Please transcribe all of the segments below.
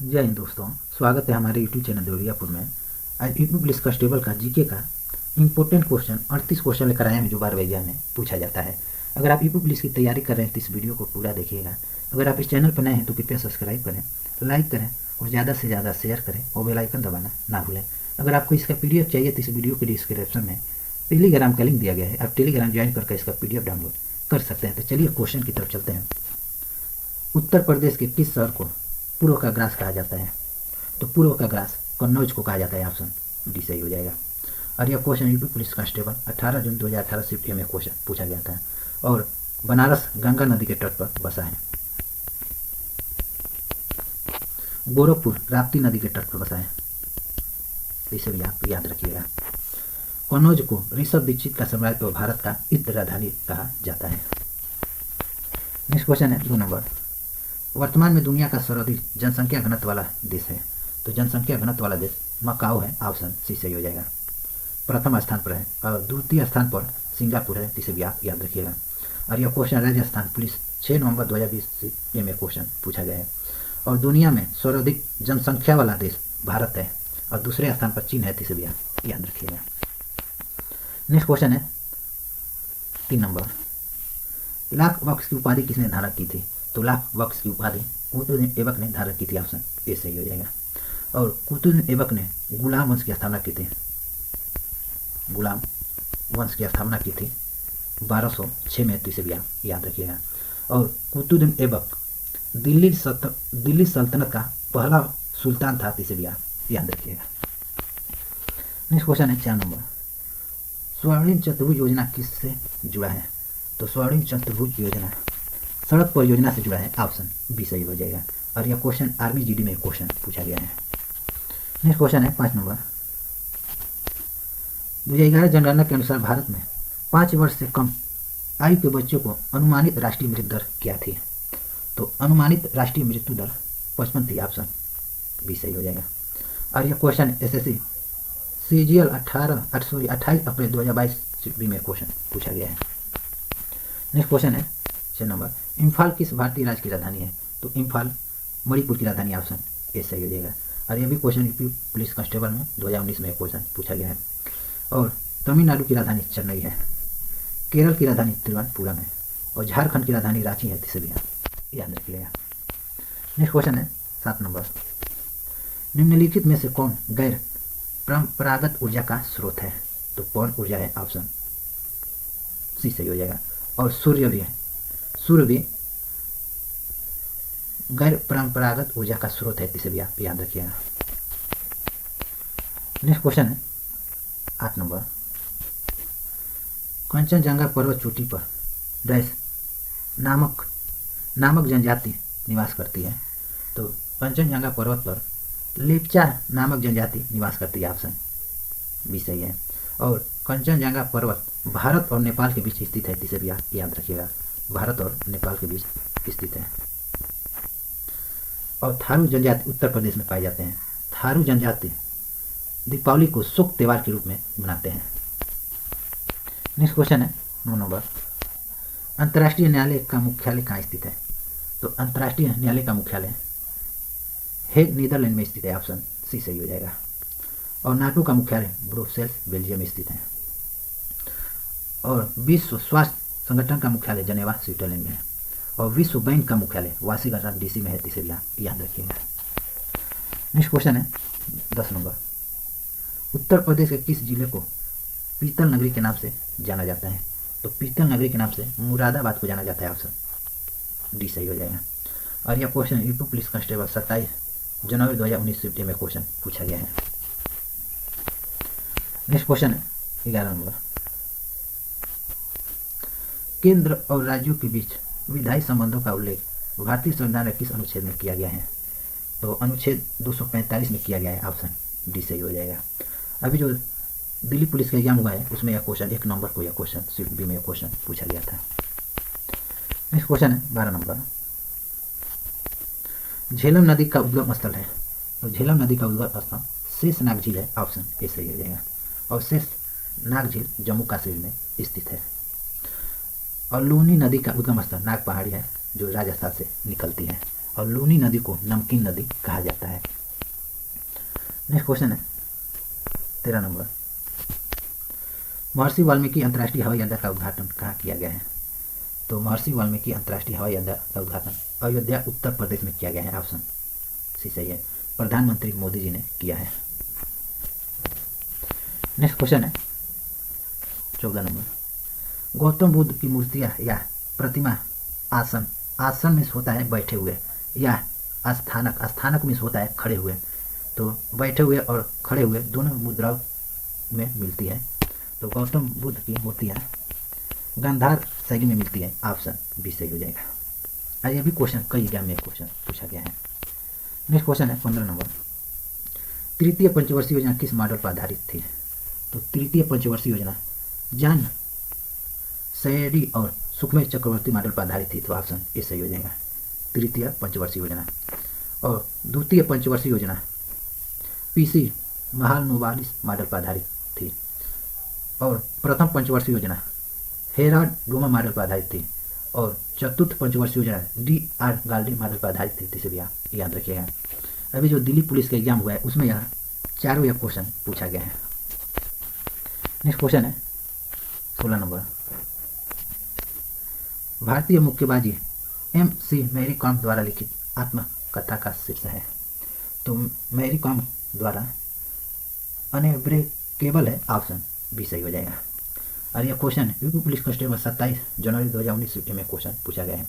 जय हिंद दोस्तों, स्वागत है हमारे यूट्यूब चैनल देवरियापुर में। आज यूपी पुलिस कांस्टेबल का जीके का इंपॉर्टेंट क्वेश्चन 38 क्वेश्चन लेकर आए हैं जो 12 एग्जाम में पूछा जाता है। अगर आप यूपी पुलिस की तैयारी कर रहे हैं तो इस वीडियो को पूरा देखिएगा। अगर आप इस चैनल पर नए हैं तो कृपया सब्सक्राइब करें, लाइक करें और ज़्यादा से ज़्यादा शेयर करें और बेल आइकन दबाना ना भूलें। अगर आपको इसका PDF चाहिए तो इस वीडियो के डिस्क्रिप्शन में टेलीग्राम का लिंक दिया गया है, आप टेलीग्राम ज्वाइन करके इसका PDF डाउनलोड कर सकते हैं। तो चलिए क्वेश्चन की तरफ चलते हैं। उत्तर प्रदेश के किस शहर को पूर्व का ग्रास कहा जाता है? तो पूर्व का ग्रास कन्नौज को कहा जाता है। ऑप्शन डी सही हो जाएगा। और यह क्वेश्चन यूपी पुलिस कांस्टेबल 18 जून 2018 शिफ्ट में क्वेश्चन पूछा गया था और बनारस गंगा नदी के तट पर बसा है। गोरखपुर राप्ती नदी के तट पर बसा है, इसे भी आप याद रखिएगा। कन्नौज को ऋषभ दीक्षित का साम्राज्य और भारत का इत्र राजधानी कहा जाता है। नेक्स्ट क्वेश्चन है 2 नंबर। वर्तमान में दुनिया का सर्वाधिक जनसंख्या घनत्व वाला देश है। तो जनसंख्या घनत्व वाला देश मकाओ है। ऑप्शन सी सही हो जाएगा। प्रथम स्थान पर है और द्वितीय स्थान पर सिंगापुर है, इसे भी आप याद रखिएगा। और यह क्वेश्चन राजस्थान पुलिस 6 नवंबर 2020 में क्वेश्चन पूछा गया है। और दुनिया में सर्वाधिक जनसंख्या वाला देश भारत है और दूसरे स्थान पर चीन है, इसे भी आप याद रखिएगा। नेक्स्ट क्वेश्चन है 3 नंबर। लाख बक्स की उपाधि किसने धारण की थी? तो लाख बक्स की उपाधि कुतुबुद्दीन ऐबक ने धारण की थी। ऑप्शन ए सही हो जाएगा। और कुतुबुद्दीन ऐबक ने गुलाम वंश की स्थापना की थी। गुलाम वंश की स्थापना की थी 1206 में, तो इसे भी आप याद रखिएगा। और कुतुबुद्दीन ऐबक दिल्ली सल्तनत का पहला सुल्तान था, इसे भी आप याद रखिएगा। नेक्स्ट क्वेश्चन है 4 नंबर। स्वर्णिम चतुर्भुज योजना किससे जुड़ा है? तो स्वर्णिम चतुर्भुज योजना सड़क परियोजना से जुड़ा है। ऑप्शन बी सही हो जाएगा। और यह क्वेश्चन आर्मी जीडी में क्वेश्चन पूछा गया है। नेक्स्ट क्वेश्चन है 5 नंबर। 2011 जनगणना के अनुसार भारत में 5 वर्ष से कम आयु के बच्चों को अनुमानित राष्ट्रीय मृत्यु दर क्या थी? तो अनुमानित राष्ट्रीय मृत्यु दर 55 थी। ऑप्शन बी सही हो जाएगा। और यह क्वेश्चन SSC CGL 28 अप्रैल 2022 में क्वेश्चन पूछा गया है। नेक्स्ट क्वेश्चन है 6 नंबर। इम्फाल किस भारतीय राज्य की राजधानी है? तो इम्फाल मणिपुर की राजधानी। ऑप्शन ए सही हो जाएगा। और यह भी क्वेश्चन यूपी पुलिस कांस्टेबल में 2019 में क्वेश्चन पूछा गया है। और तमिलनाडु की राजधानी चेन्नई है, केरल की राजधानी तिरुवनंतपुरम है और झारखंड की राजधानी रांची है, इसे भी याद रखिएगा। नेक्स्ट क्वेश्चन है 7 नंबर। निम्नलिखित में से कौन गैर परंपरागत ऊर्जा का स्रोत है? तो पवन ऊर्जा है। ऑप्शन सी सही हो जाएगा। और सूर्य भी है। सूर्य भी गैर परंपरागत ऊर्जा का स्रोत है, इसे भी आप याद रखिएगा। नेक्स्ट क्वेश्चन है 8 नंबर। कंचनजंगा पर्वत चोटी पर डैश नामक जनजाति निवास करती है। तो कंचनजंगा पर्वत पर लेप्चा नामक जनजाति निवास करती है। ऑप्शन बी सही है। और कंचनजंगा पर्वत भारत और नेपाल के बीच स्थित है, इसे भी आप याद रखिएगा। भारत और नेपाल के बीच स्थित है। और थारू जनजाति उत्तर प्रदेश में पाए जाते हैं। थारू जनजाति दीपावली को शोक त्योहार के रूप में मनाते हैं। नेक्स्ट क्वेश्चन है 9 नंबर। अंतर्राष्ट्रीय न्यायालय का मुख्यालय कहाँ स्थित है? तो अंतर्राष्ट्रीय न्यायालय का मुख्यालय हेग नीदरलैंड में स्थित है। ऑप्शन सी सही हो जाएगा। और नाटो का मुख्यालय ब्रुसेल्स बेल्जियम में स्थित है। और विश्व स्वास्थ्य संगठन का मुख्यालय जनेवा स्विट्जरलैंड में है। और विश्व बैंक का मुख्यालय वाशिंगटन DC में है, इसे भी याद रखिएगा। नेक्स्ट क्वेश्चन है 10 नंबर। उत्तर प्रदेश के किस जिले को पीतल नगरी के नाम से जाना जाता है? तो पीतल नगरी के नाम से मुरादाबाद को जाना जाता है। ऑप्शन डी सही हो जाएगा। और यह क्वेश्चन यूपी पुलिस कांस्टेबल 27 जनवरी 2019 शिफ्ट में क्वेश्चन पूछा गया है। नेक्स्ट क्वेश्चन है 11 नंबर। केंद्र और राज्यों के बीच विधायी संबंधों का उल्लेख भारतीय संविधान के किस अनुच्छेद में किया गया है? तो अनुच्छेद 245 में किया गया है। ऑप्शन डी सही हो जाएगा। अभी जो दिल्ली पुलिस का एग्जाम हुआ है उसमें यह क्वेश्चन 1 नंबर को यह क्वेश्चन शिफ्ट बी में क्वेश्चन पूछा गया था। नेक्स्ट क्वेश्चन है 12 नंबर। झेलम नदी का उद्गम स्थल है। तो झेलम नदी का उद्गम स्थल शेषनाग झील है। ऑप्शन ए सही हो जाएगा। और शेषनाग झील जम्मू कश्मीर में स्थित है। और लूनी नदी का उद्गम स्थल नाग पहाड़ी है जो राजस्थान से निकलती है। और लूनी नदी को नमकीन नदी कहा जाता है। नेक्स्ट क्वेश्चन है 13 नंबर, महर्षि वाल्मीकि अंतर्राष्ट्रीय हवाई अड्डा का उद्घाटन कहाँ किया गया है? तो महर्षि वाल्मीकि अंतर्राष्ट्रीय हवाई अड्डा का उद्घाटन अयोध्या उत्तर प्रदेश में किया गया है। ऑप्शन सी सही है, प्रधानमंत्री मोदी जी ने किया है। नेक्स्ट क्वेश्चन है 14 नंबर, गौतम बुद्ध की मूर्तियाँ या प्रतिमा आसन, आसन मीन्स होता है बैठे हुए, या स्थानक, स्थानक मीन्स होता है खड़े हुए। तो बैठे हुए और खड़े हुए दोनों मुद्राओं में मिलती है। तो गौतम बुद्ध की मूर्तियाँ गांधार शैली में मिलती है। ऑप्शन बी सही हो जाएगा। और ये भी क्वेश्चन कई एग्जाम में क्वेश्चन पूछा गया है। नेक्स्ट क्वेश्चन है 15 नंबर, तृतीय पंचवर्षीय योजना किस मॉडल पर आधारित थी? तो तृतीय पंचवर्षीय योजना जान सैडी और सुखमय चक्रवर्ती मॉडल पर आधारित थी। तो ऑप्शन ए सही हो जाएगा, तृतीय पंचवर्षीय योजना। और द्वितीय पंचवर्षीय योजना पीसी महालनोबिस मॉडल पर आधारित थी। और प्रथम पंचवर्षीय योजना हेराल्ड डोमा मॉडल पर आधारित थी। और चतुर्थ पंचवर्षीय योजना D.R. गाल्डी मॉडल पर आधारित थी। इसे भी आप याद रखिएगा। अभी जो दिल्ली पुलिस का एग्जाम हुआ है उसमें यह चारों यह क्वेश्चन पूछा गया है। नेक्स्ट क्वेश्चन है 16 नंबर, भारतीय मुक्केबाजी MC मैरी कॉम द्वारा लिखित आत्मकथा का शीर्षक है। तो मैरी कॉम द्वारा अनब्रेकेबल है। ऑप्शन बी सही हो जाएगा। और यह क्वेश्चन यूपी पुलिस कांस्टेबल 27 जनवरी 2019 में क्वेश्चन पूछा गया है।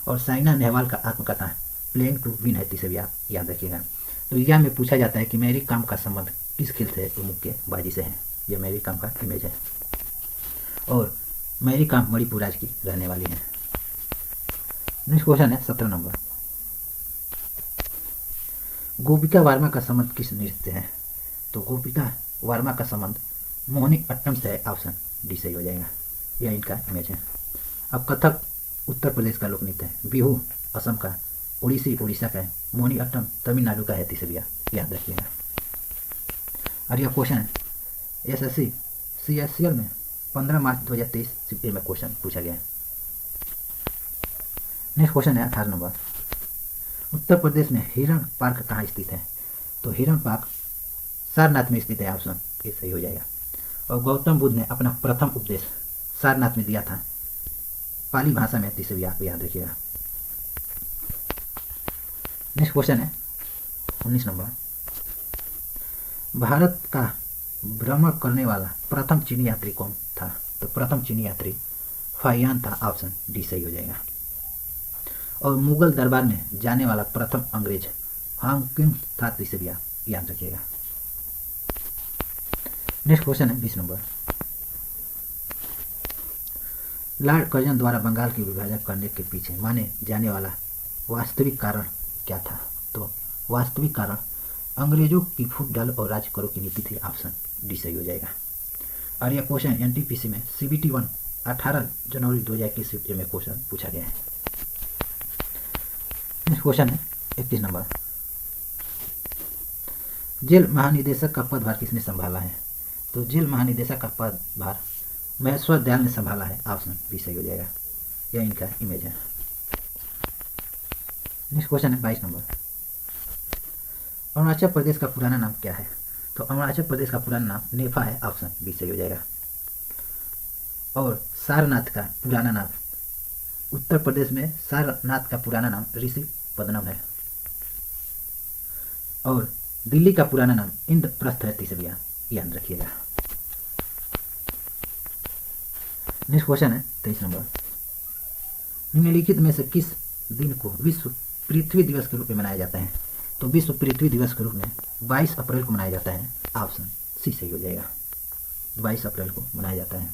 और साइना नेहवाल का आत्मकथा प्लेइंग टू विन है। इसे भी आप याद रखिएगा। तो एग्जाम में पूछा जाता है कि मैरी कॉम का संबंध किस खेल से है? तो मुक्केबाजी से है। यह मैरी कॉम का इमेज है। और मैरी कॉम मणिपुर राज्य की रहने वाली है। नेक्स्ट क्वेश्चन है 17 नंबर, गोपिका वर्मा का संबंध किस नृत्य से है? तो गोपिका वर्मा का संबंध मोहिनी अट्टम से है। ऑप्शन डी सही हो जाएगा। यह इनका इमेज है। अब कथक उत्तर प्रदेश का लोक नृत्य है। बिहू असम का, ओडिसी उड़ीसा का है, मोहिनी अट्टम तमिलनाडु का है। इसे भी याद रखिएगा। और यह क्वेश्चन है SSC CSCL में 15 मार्च 2023 शिफ्ट में क्वेश्चन पूछा गया है। नेक्स्ट क्वेश्चन है 18 नंबर, उत्तर प्रदेश में हिरण पार्क कहाँ स्थित है? तो हिरण पार्क सारनाथ में स्थित है। ऑप्शन ए सही हो जाएगा। और गौतम बुद्ध ने अपना प्रथम उपदेश सारनाथ में दिया था, पाली भाषा में। इसे भी आप याद रखिएगा। नेक्स्ट क्वेश्चन है 19 नंबर, भारत का भ्रमण करने वाला प्रथम चीनी यात्री कौन था? तो प्रथम चीनी यात्री फाहियान था। ऑप्शन डी सही हो जाएगा। और मुगल दरबार में जाने वाला प्रथम अंग्रेज हांगकिंग था। इसे भी आप याद रखिएगा। नेक्स्ट क्वेश्चन है 20 नंबर, लॉर्ड कर्जन द्वारा बंगाल की विभाजन करने के पीछे माने जाने वाला वास्तविक कारण क्या था? तो वास्तविक कारण अंग्रेजों की फूट डाल और राज करो की नीति थी। ऑप्शन डी सही हो जाएगा। और यह क्वेश्चन NTPC में CBT 1 18 जनवरी 2021 शिफ्ट में क्वेश्चन पूछा गया है। नेक्स्ट क्वेश्चन है 21 नंबर, जेल महानिदेशक का पदभार किसने संभाला है? तो जेल महानिदेशक का पदभार महेश्वर दयाल ने संभाला है। ऑप्शन बी सही हो जाएगा। यह इनका इमेज है। नेक्स्ट क्वेश्चन है 22 नंबर, अरुणाचल प्रदेश का पुराना नाम क्या है? तो अरुणाचल प्रदेश का पुराना नाम नेफा है। ऑप्शन बी सही हो जाएगा। और सारनाथ का पुराना नाम, उत्तर प्रदेश में सारनाथ का पुराना नाम ऋषि पदनम है। और दिल्ली का पुराना नाम इंद्रप्रस्थ है। इसे भी याद रखिएगा। नेक्स्ट क्वेश्चन है 23 नंबर, निम्नलिखित में से किस दिन को विश्व पृथ्वी दिवस के रूप में मनाया जाता है? तो विश्व पृथ्वी दिवस के रूप में 22 अप्रैल को मनाया जाता है। ऑप्शन सी सही हो जाएगा। 22 अप्रैल को मनाया जाता है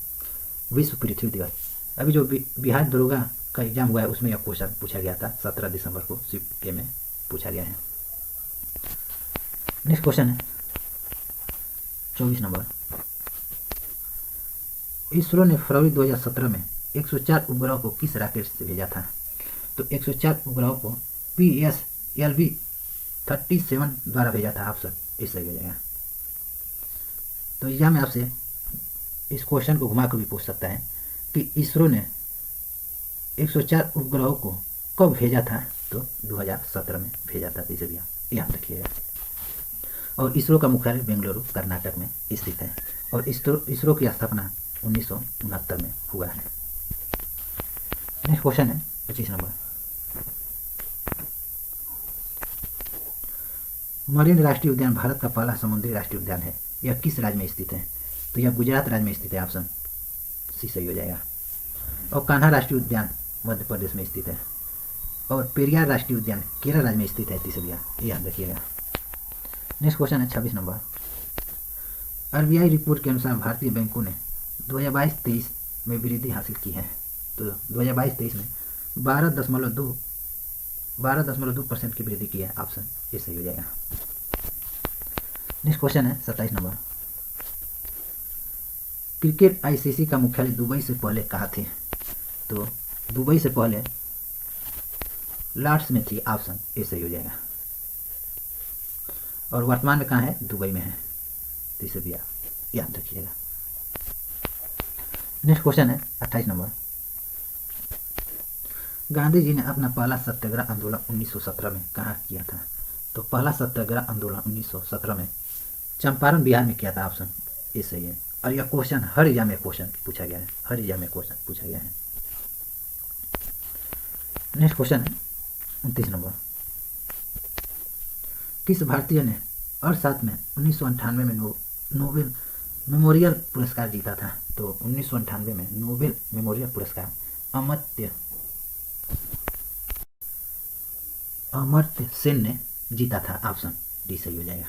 विश्व पृथ्वी दिवस। अभी जो बिहार दरोगा का एग्जाम हुआ है उसमें यह क्वेश्चन पूछा गया था। 17 दिसंबर को शिफ्ट ए में पूछा गया है। नेक्स्ट क्वेश्चन है 24 नंबर, इसरो ने फरवरी 2017 में 104 उपग्रहों को किस रॉकेट से भेजा था? तो 104 उपग्रहों को PSLV 37 द्वारा भेजा था। ऑप्शन ए सही हो जाएगा। तो एग्जाम में आपसे इस क्वेश्चन को घुमा कर भी पूछ सकता है कि इसरो ने 104 उपग्रहों को कब भेजा था तो 2017 में भेजा था, इसे भी याद रखिएगा। और इसरो का मुख्यालय बेंगलुरु कर्नाटक में स्थित है। और इसरो की स्थापना 1969 में हुआ है। नेक्स्ट क्वेश्चन है 25 नंबर। मरीन राष्ट्रीय उद्यान भारत का पहला समुद्री राष्ट्रीय उद्यान है। यह किस राज्य में स्थित है? तो यह गुजरात राज्य में स्थित है, ऑप्शन सी सही हो जाएगा। और कान्हा राष्ट्रीय उद्यान मध्य प्रदेश में स्थित है। और पेरियार राष्ट्रीय उद्यान केरल राज्य में स्थित है, तीसरी याद रखिएगा। नेक्स्ट क्वेश्चन है 26 नंबर। आरबीआई रिपोर्ट के अनुसार भारतीय बैंकों ने 2022-23 में वृद्धि हासिल की है। तो 2022-23 में 12.2% की वृद्धि की है, ऑप्शन ये सही हो जाएगा। नेक्स्ट क्वेश्चन है 27 नंबर। क्रिकेट आईसीसी का मुख्यालय दुबई से पहले कहाँ थी? तो दुबई से पहले लॉर्ड्स में थी, ऑप्शन ए सही हो जाएगा। और वर्तमान में कहाँ है? दुबई में है, तो इसे भी याद रखिएगा। नेक्स्ट क्वेश्चन है 28 नंबर। गांधी जी ने अपना पहला सत्याग्रह आंदोलन 1917 में कहाँ किया था? तो पहला सत्याग्रह आंदोलन 1917 में चंपारण बिहार में किया था, ऑप्शन ए सही है। और यह क्वेश्चन हर एग्जाम में क्वेश्चन पूछा गया है, हर एग्जाम में क्वेश्चन पूछा गया है। नेक्स्ट क्वेश्चन है 29 नंबर। किस भारतीय ने अर्थशास्त्र में 1998 में नोबेल मेमोरियल पुरस्कार जीता था? तो 1998 में नोबेल मेमोरियल पुरस्कार अमर्त्य सेन ने जीता था, ऑप्शन डी सही हो जाएगा।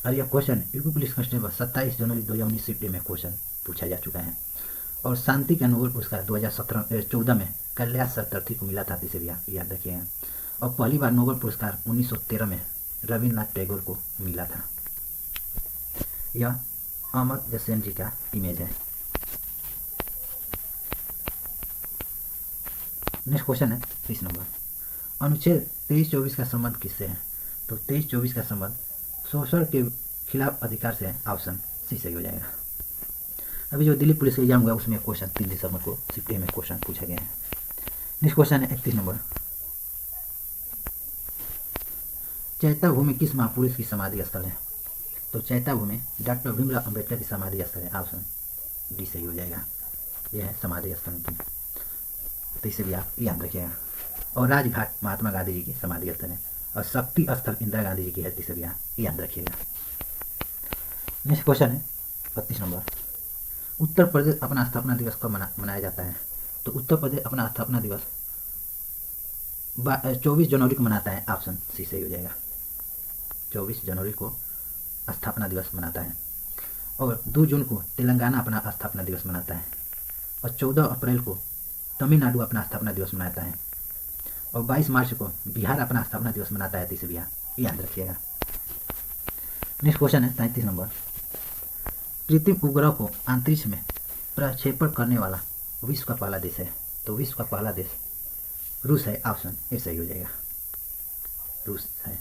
और यह क्वेश्चन यूपी पुलिस कांस्टेबल 27 जनवरी 2019 शिफ्ट में क्वेश्चन पूछा जा चुका है। और शांति का नोबेल पुरस्कार 2014 में कैलाश सत्यार्थी को मिला था, इसे भी याद रखिएगा। और पहली बार नोबेल पुरस्कार 1913 में रविन्द्रनाथ टैगोर को मिला था। यह अमर्त्य सेन जी का इमेज है। नेक्स्ट क्वेश्चन है 30 नंबर। अनुच्छेद 23-24 का संबंध किससे है? तो 23-24 का संबंध शोषण के खिलाफ अधिकार से है, ऑप्शन सी सही हो जाएगा। अभी जो दिल्ली पुलिस एग्जाम हुआ उसमें क्वेश्चन 3 दिसंबर को शिफ्ट में क्वेश्चन पूछा गया है। नेक्स्ट क्वेश्चन है 31 नंबर। चैत्य भूमि किस महापुरुष की समाधि स्थल है? तो चैत्य भूमि डॉक्टर भीमराव अंबेडकर की समाधि स्थल है, ऑप्शन डी सही हो जाएगा। यह है समाधि स्थल की, तो इसे भी आप याद रखिएगा। और राजघाट महात्मा गांधी जी की समाधि स्थल है। और शक्ति स्थल इंदिरा गांधी जी की है, इसे भी याद रखिएगा। नेक्स्ट क्वेश्चन है 32 नंबर। उत्तर प्रदेश अपना स्थापना दिवस कब मनाया जाता है? तो उत्तर प्रदेश अपना स्थापना दिवस 24 जनवरी को मनाता है, ऑप्शन सी सही हो जाएगा। 24 जनवरी को स्थापना दिवस मनाता है। और 2 जून को तेलंगाना अपना स्थापना दिवस मनाता है। और 14 अप्रैल को तमिलनाडु अपना स्थापना दिवस मनाता है। और 22 मार्च को बिहार अपना स्थापना दिवस मनाता है, इसे भी याद रखिएगा। नेक्स्ट क्वेश्चन है 33 नंबर। कृत्रिम उपग्रह को अंतरिक्ष में प्रक्षेपण करने वाला विश्व का पहला देश है? तो विश्व का पहला देश रूस है, ऑप्शन ए सही हो जाएगा, रूस है।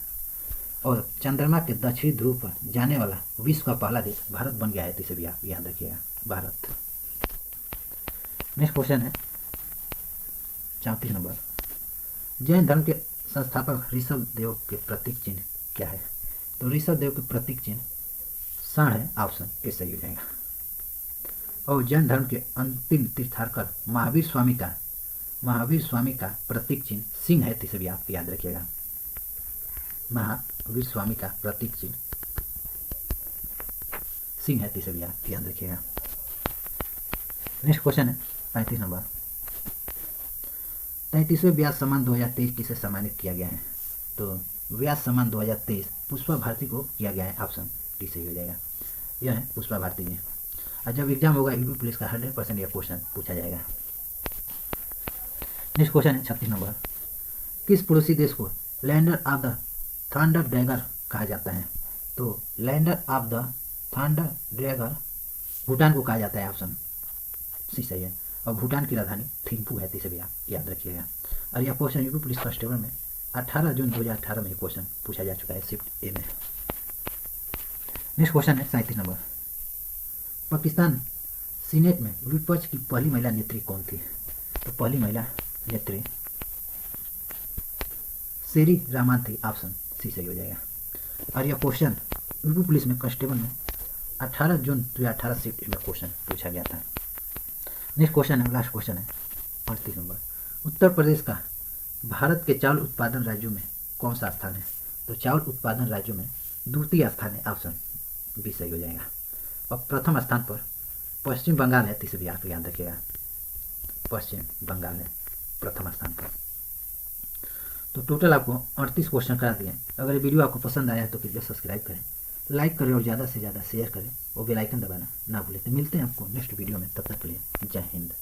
और चंद्रमा के दक्षिणी ध्रुव पर जाने वाला विश्व का पहला देश भारत बन गया है, तो इसे भी आप याद रखिएगा, भारत। नेक्स्ट क्वेश्चन है 34 नंबर। जैन धर्म के संस्थापक ऋषभ देव के प्रतीक चिन्ह क्या है? तो ऋषभ देव के प्रतीक चिन्ह षण है, ऑप्शन ए सही हो जाएगा। और जैन धर्म के अंतिम तीर्थंकर महावीर स्वामी का प्रतीक चिन्ह सिंह है, इसे भी आप याद रखिएगा। महावीर स्वामी का प्रतीक चिन्ह सिंह है, इसे भी आप याद रखिएगा। नेक्स्ट क्वेश्चन है 35 नंबर। 33वें व्यास सम्मान 2023 किसे सम्मानित किया गया है? तो व्यास सम्मान 2023 पुष्पा भारती को किया गया है, ऑप्शन डी सही हो जाएगा। यह है पुष्पा भारती जी। और जब एग्जाम होगा यूपी पुलिस का 100% यह क्वेश्चन पूछा जाएगा। नेक्स्ट क्वेश्चन है 36 नंबर। किस पड़ोसी देश को lender of the thunder Drager कहा जाता है? तो lender of the thunder Drager Bhutan को कहा जाता है, ऑप्शन सी सही है। और भूटान की राजधानी थिम्पू है, इसे भी आप याद रखिएगा। और यह क्वेश्चन यूपी पुलिस कांस्टेबल में 18 जून 2018 में क्वेश्चन पूछा जा चुका है, शिफ्ट ए में। नेक्स्ट क्वेश्चन है 37 नंबर। पाकिस्तान सीनेट में विपक्ष की पहली महिला नेत्री कौन थी? तो पहली महिला नेत्री शेरी रहमान थी, ऑप्शन सी सही हो जाएगा। और यह क्वेश्चन यूपी पुलिस में कांस्टेबल में 18 जून 2018 से में क्वेश्चन पूछा गया था। नेक्स्ट क्वेश्चन है, लास्ट क्वेश्चन है 38 नंबर। उत्तर प्रदेश का भारत के चावल उत्पादन राज्यों में कौन सा स्थान है? तो चावल उत्पादन राज्यों में द्वितीय स्थान है, ऑप्शन बी सही हो जाएगा। और प्रथम स्थान पर पश्चिम बंगाल है, तीसरी आप याद रखिएगा, पश्चिम बंगाल है प्रथम स्थान पर। तो टोटल आपको 38 क्वेश्चन करा दिए। अगर ये वीडियो आपको पसंद आया है तो कृपया सब्सक्राइब करें, लाइक करें और ज़्यादा से ज़्यादा शेयर करें और बेल आइकन दबाना ना भूलें। तो मिलते हैं आपको नेक्स्ट वीडियो में, तब तक के लिए जय हिंद।